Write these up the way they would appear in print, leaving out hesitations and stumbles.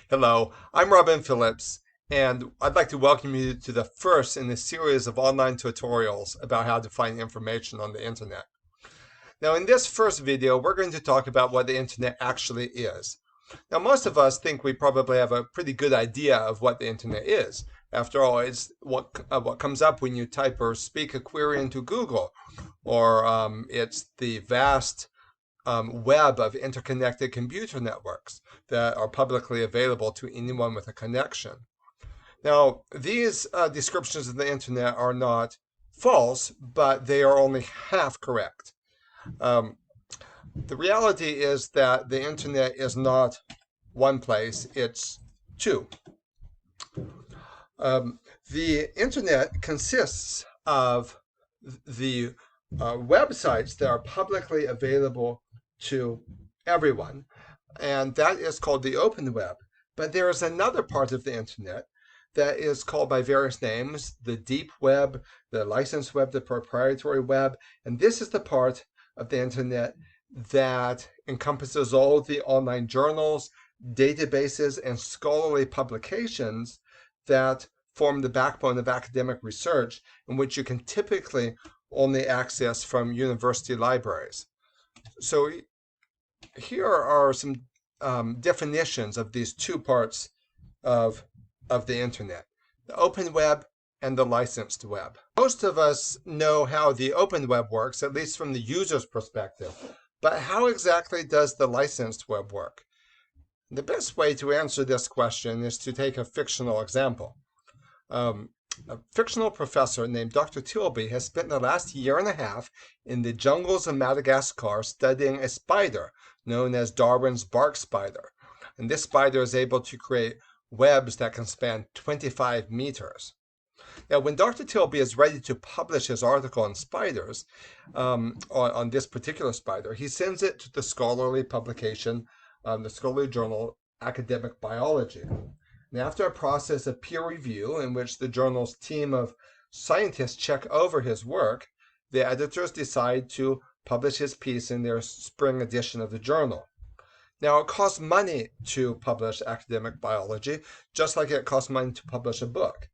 Hello, I'm Robin Phillips, and I'd like to welcome you to the first in a series of online tutorials about how to find information on the internet. Now, in this first video, we're going to talk about what the internet actually is. Now, most of us think we probably have a pretty good idea of what the internet is. After all, it's what comes up when you type or speak a query into Google, or it's the vast web of interconnected computer networks that are publicly available to anyone with a connection. Now, these descriptions of the internet are not false, but they are only half correct. Um, the reality is that the internet is not one place, it's two. The internet consists of the websites that are publicly available to everyone, and that is called the open web. But there is another part of the internet that is called by various names: the deep web, the licensed web, the proprietary web. And this is the part of the internet that encompasses all the online journals, databases, and scholarly publications that form the backbone of academic research, in which you can typically only access from university libraries. So here are some definitions of these two parts of the internet: the open web and the licensed web. Most of us know how the open web works, at least from the user's perspective. But how exactly does the licensed web work? The best way to answer this question is to take a fictional example. A fictional professor named Dr. Tilby has spent the last year and a half in the jungles of Madagascar studying a spider known as Darwin's bark spider. And this spider is able to create webs that can span 25 meters. Now, when Dr. Tilby is ready to publish his article on spiders, on this particular spider, he sends it to the scholarly publication, the scholarly journal Academic Biology. And after a process of peer review in which the journal's team of scientists check over his work, the editors decide to publish his piece in their spring edition of the journal. Now, it costs money to publish academic biology, just like it costs money to publish a book.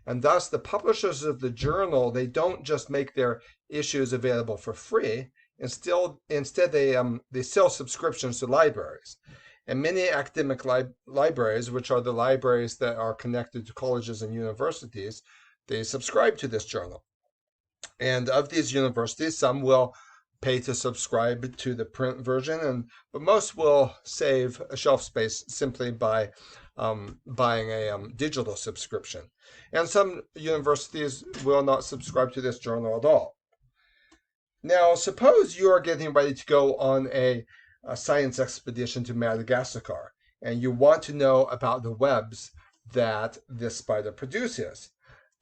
And thus, the publishers of the journal, they don't just make their issues available for free. Instead, they sell subscriptions to libraries. And many academic libraries, which are the libraries that are connected to colleges and universities, they subscribe to this journal. And of these universities, some will pay to subscribe to the print version, but most will save shelf space simply by buying a digital subscription. And some universities will not subscribe to this journal at all. Now, suppose you are getting ready to go on a science expedition to Madagascar, and you want to know about the webs that this spider produces.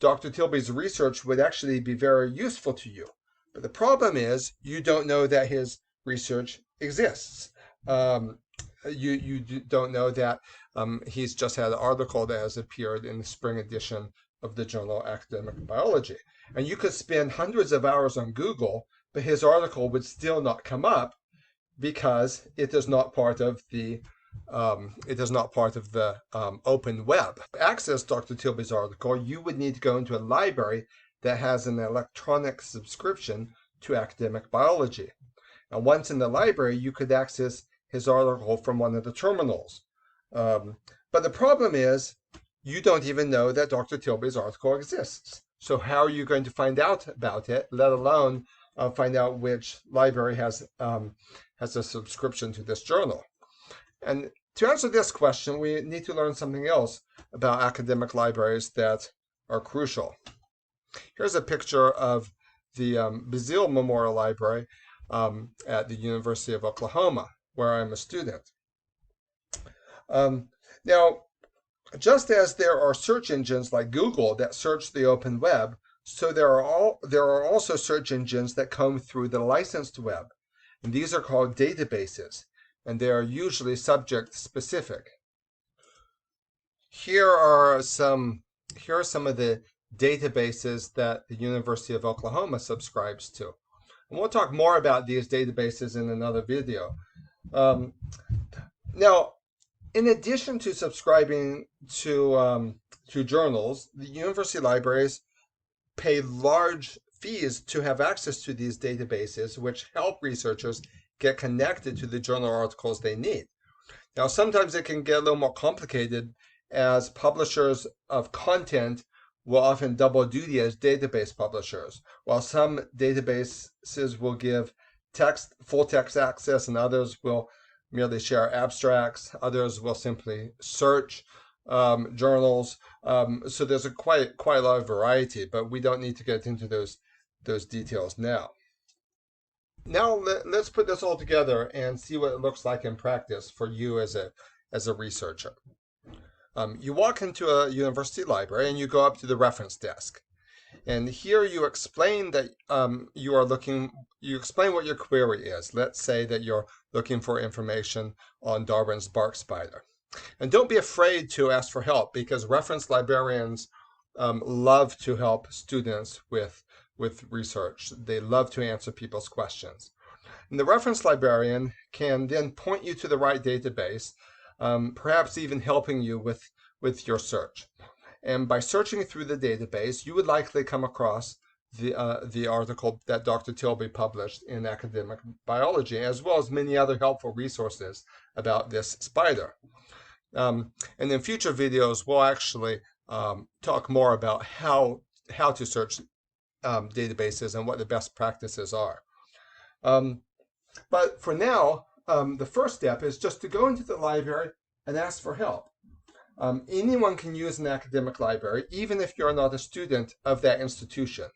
Dr. Tilby's research would actually be very useful to you. But the problem is you don't know that his research exists. You don't know that he's just had an article that has appeared in the spring edition of the journal Academic Biology. And you could spend hundreds of hours on Google, but his article would still not come up because it is not part of the open web. To access Dr. Tilby's article, you would need to go into a library that has an electronic subscription to academic biology. And once in the library, you could access his article from one of the terminals. But the problem is, you don't even know that Dr. Tilby's article exists. So how are you going to find out about it, let alone find out which library has a subscription to this journal? And to answer this question, we need to learn something else about academic libraries that are crucial. Here's a picture of the Bazille Memorial Library at the University of Oklahoma, where I'm a student. Now, just as there are search engines like Google that search the open web, so there are also search engines that come through the licensed web. And these are called databases, and they are usually subject specific. Here are some of the databases that the University of Oklahoma subscribes to. And we'll talk more about these databases in another video. Now, In addition to subscribing to journals, the university libraries pay large fees to have access to these databases, which help researchers get connected to the journal articles they need. Now, sometimes it can get a little more complicated as publishers of content will often double duty as database publishers. While some databases will give full text access, and others will merely share abstracts, others will simply search journals. So there's quite a lot of variety, but we don't need to get into those details now. Now let's put this all together and see what it looks like in practice for you as a researcher. You walk into a university library and you go up to the reference desk. And here you explain that you explain what your query is. Let's say that you're looking for information on Darwin's bark spider. And don't be afraid to ask for help, because reference librarians love to help students with research. They love to answer people's questions. And the reference librarian can then point you to the right database, perhaps even helping you with your search. And by searching through the database, you would likely come across the article that Dr. Tilby published in Academic Biology, as well as many other helpful resources about this spider. And in future videos, we'll actually talk more about how to search databases and what the best practices are. But for now, the first step is just to go into the library and ask for help. Anyone can use an academic library, even if you're not a student of that institution.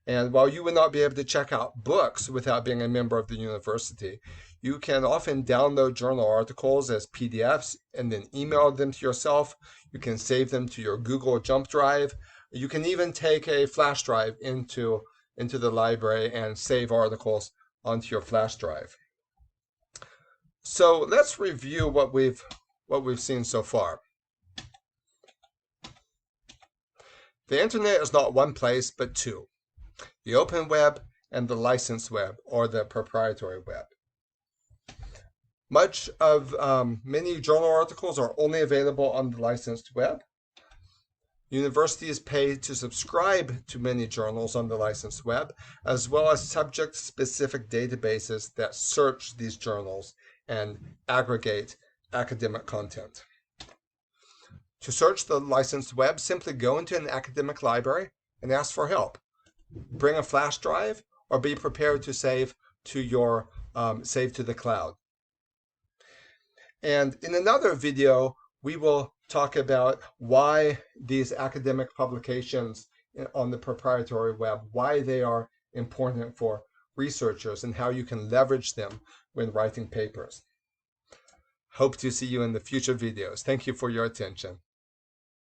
And while you would not be able to check out books without being a member of the university, you can often download journal articles as PDFs and then email them to yourself. You can save them to your Google Jump Drive. You can even take a flash drive into the library and save articles onto your flash drive. So let's review what we've seen so far. The internet is not one place, but two: the open web and the licensed web, or the proprietary web. Many journal articles are only available on the licensed web. Universities pay to subscribe to many journals on the licensed web, as well as subject-specific databases that search these journals and aggregate academic content. To search the licensed web, simply go into an academic library and ask for help. Bring a flash drive, or be prepared to save to the cloud. And in another video, we will talk about why these academic publications on the proprietary web, why they are important for researchers, and how you can leverage them when writing papers. Hope to see you in the future videos. Thank you for your attention.